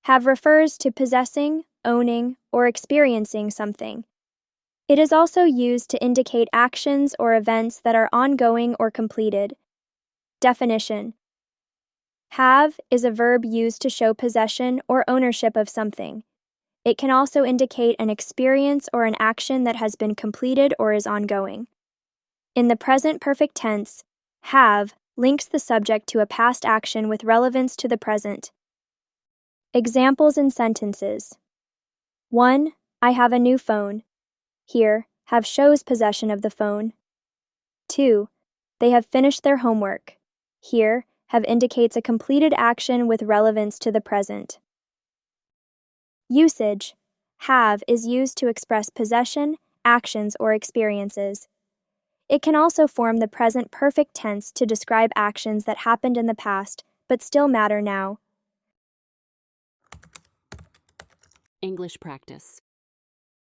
Have refers to possessing, owning, or experiencing something. It is also used to indicate actions or events that are ongoing or completed. Definition: have is a verb used to show possession or ownership of something. It can also indicate an experience or an action that has been completed or is ongoing. In the present perfect tense, have links the subject to a past action with relevance to the present. Examples in sentences. 1. I have a new phone. Here, have shows possession of the phone. 2. They have finished their homework. Here, have indicates a completed action with relevance to the present. Usage. Have is used to express possession, actions, or experiences. It can also form the present perfect tense to describe actions that happened in the past but still matter now. English practice.